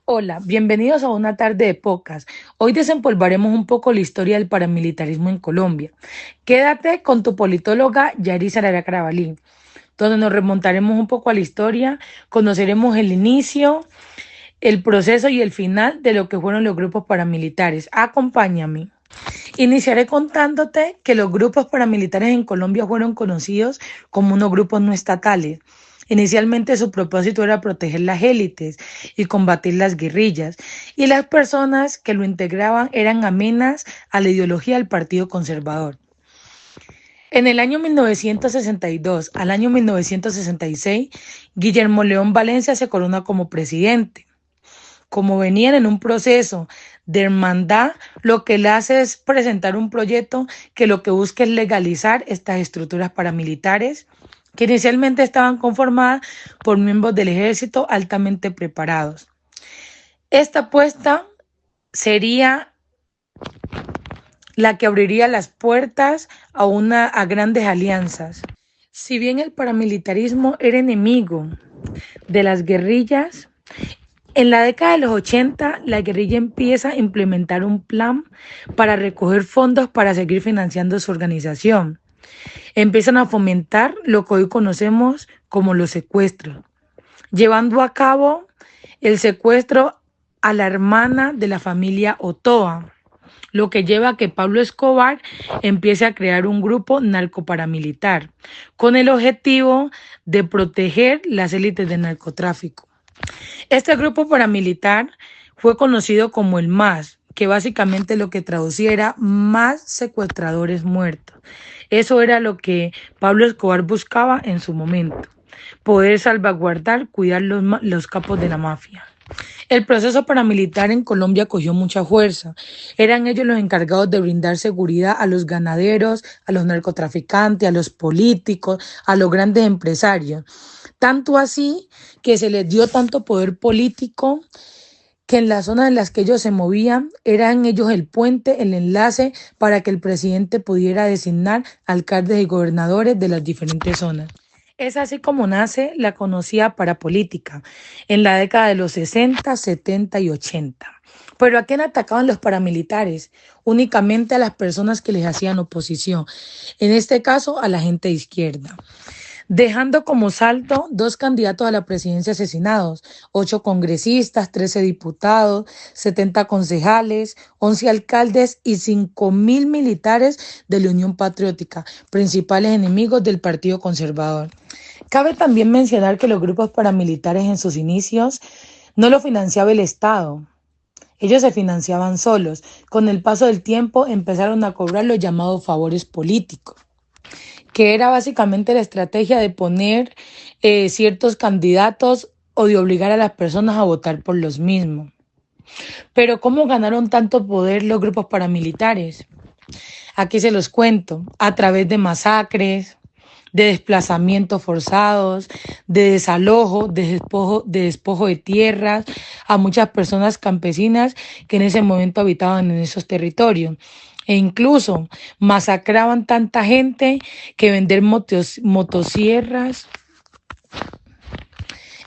Hola, bienvenidos a una tarde de podcast. Hoy desempolvaremos un poco la historia del paramilitarismo en Colombia. Quédate con tu politóloga Yarisa Lara Carabalí, donde nos remontaremos un poco a la historia, conoceremos el inicio, el proceso y el final de lo que fueron los grupos paramilitares. Acompáñame. Iniciaré contándote que los grupos paramilitares en Colombia fueron conocidos como unos grupos no estatales. Inicialmente su propósito era proteger las élites y combatir las guerrillas, y las personas que lo integraban eran amenas a la ideología del Partido Conservador. En el año 1962 al año 1966, Guillermo León Valencia se corona como presidente. Como venían en un proceso de hermandad, lo que le hace es presentar un proyecto que lo que busca es legalizar estas estructuras paramilitares que inicialmente estaban conformadas por miembros del ejército altamente preparados. Esta apuesta sería la que abriría las puertas a grandes alianzas. Si bien el paramilitarismo era enemigo de las guerrillas, en la década de los 80, la guerrilla empieza a implementar un plan para recoger fondos para seguir financiando su organización. Empiezan a fomentar lo que hoy conocemos como los secuestros, llevando a cabo el secuestro a la hermana de la familia Otoa, lo que lleva a que Pablo Escobar empiece a crear un grupo narcoparamilitar con el objetivo de proteger las élites del narcotráfico. Este grupo paramilitar fue conocido como el MAS, que básicamente lo que traducía era más secuestradores muertos. Eso era lo que Pablo Escobar buscaba en su momento, poder salvaguardar, cuidar los capos de la mafia. El proceso paramilitar en Colombia cogió mucha fuerza. Eran ellos los encargados de brindar seguridad a los ganaderos, a los narcotraficantes, a los políticos, a los grandes empresarios. Tanto así que se les dio tanto poder político que en las zonas en las que ellos se movían eran ellos el puente, el enlace para que el presidente pudiera designar alcaldes y gobernadores de las diferentes zonas. Es así como nace la conocida parapolítica en la década de los 60, 70 y 80. Pero ¿a quién atacaban los paramilitares? Únicamente a las personas que les hacían oposición, en este caso a la gente de izquierda, dejando como saldo dos candidatos a la presidencia asesinados, 8 congresistas, 13 diputados, 70 concejales, 11 alcaldes y 5.000 militares de la Unión Patriótica, principales enemigos del Partido Conservador. Cabe también mencionar que los grupos paramilitares en sus inicios no lo financiaba el Estado. Ellos se financiaban solos. Con el paso del tiempo empezaron a cobrar los llamados favores políticos, que era básicamente la estrategia de poner ciertos candidatos o de obligar a las personas a votar por los mismos. Pero ¿cómo ganaron tanto poder los grupos paramilitares? Aquí se los cuento, a través de masacres, de desplazamientos forzados, de desalojo, despojo de tierras a muchas personas campesinas que en ese momento habitaban en esos territorios. E incluso masacraban tanta gente que vender motosierras,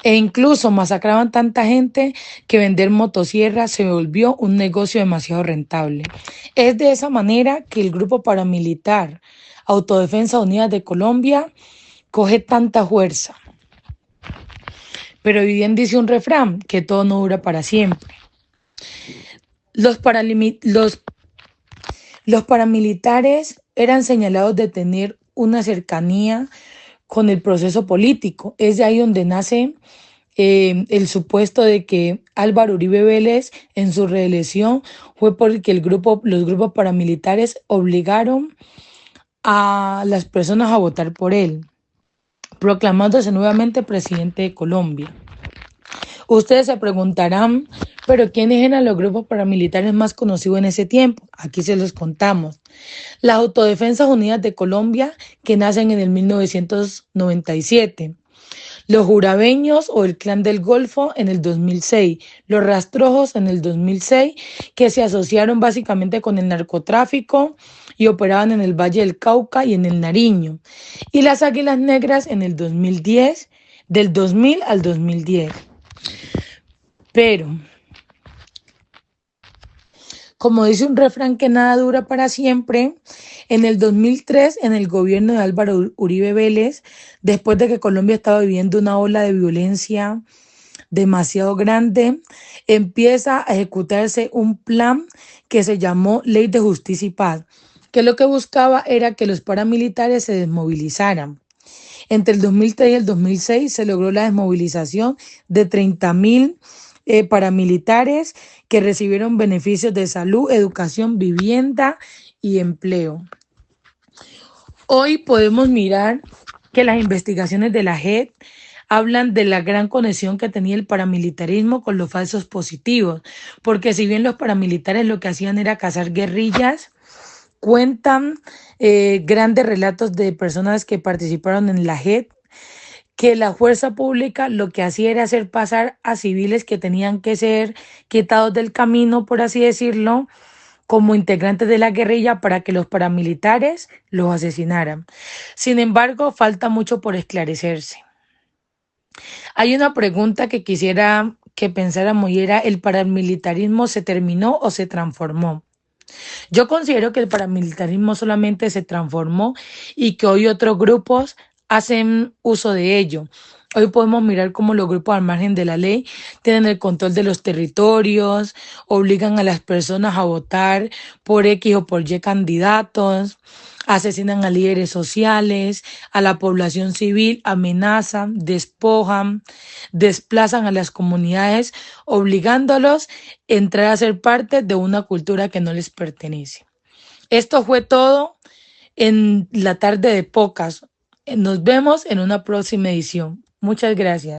e incluso masacraban tanta gente que vender motosierras se volvió un negocio demasiado rentable. Es de esa manera que el grupo paramilitar Autodefensa Unidas de Colombia coge tanta fuerza. Pero bien dice un refrán, que todo no dura para siempre. Los, los, los paramilitares eran señalados de tener una cercanía con el proceso político. Es de ahí donde nace el supuesto de que Álvaro Uribe Vélez en su reelección fue porque los grupos paramilitares obligaron a las personas a votar por él, proclamándose nuevamente presidente de Colombia. Ustedes se preguntarán, pero ¿quiénes eran los grupos paramilitares más conocidos en ese tiempo? Aquí se los contamos. Las Autodefensas Unidas de Colombia, que nacen en el 1997. Los Jurabeños o el Clan del Golfo en el 2006, los Rastrojos en el 2006, que se asociaron básicamente con el narcotráfico y operaban en el Valle del Cauca y en el Nariño, y las Águilas Negras en el 2010, del 2000 al 2010. Pero Como dice un refrán que nada dura para siempre, en el 2003, en el gobierno de Álvaro Uribe Vélez, después de que Colombia estaba viviendo una ola de violencia demasiado grande, empieza a ejecutarse un plan que se llamó Ley de Justicia y Paz, que lo que buscaba era que los paramilitares se desmovilizaran. Entre el 2003 y el 2006 se logró la desmovilización de 30.000 paramilitares que recibieron beneficios de salud, educación, vivienda y empleo. Hoy podemos mirar que las investigaciones de la JEP hablan de la gran conexión que tenía el paramilitarismo con los falsos positivos, porque si bien los paramilitares lo que hacían era cazar guerrillas, cuentan grandes relatos de personas que participaron en la JEP que la fuerza pública lo que hacía era hacer pasar a civiles que tenían que ser quitados del camino, por así decirlo, como integrantes de la guerrilla para que los paramilitares los asesinaran. Sin embargo, falta mucho por esclarecerse. Hay una pregunta que quisiera que pensáramos y era, ¿el paramilitarismo se terminó o se transformó? Yo considero que el paramilitarismo solamente se transformó y que hoy otros grupos hacen uso de ello. Hoy podemos mirar cómo los grupos al margen de la ley tienen el control de los territorios, obligan a las personas a votar por X o por Y candidatos, asesinan a líderes sociales, a la población civil, amenazan, despojan, desplazan a las comunidades, obligándolos a entrar a ser parte de una cultura que no les pertenece. Esto fue todo en la tarde de Pocas. Nos vemos en una próxima edición. Muchas gracias.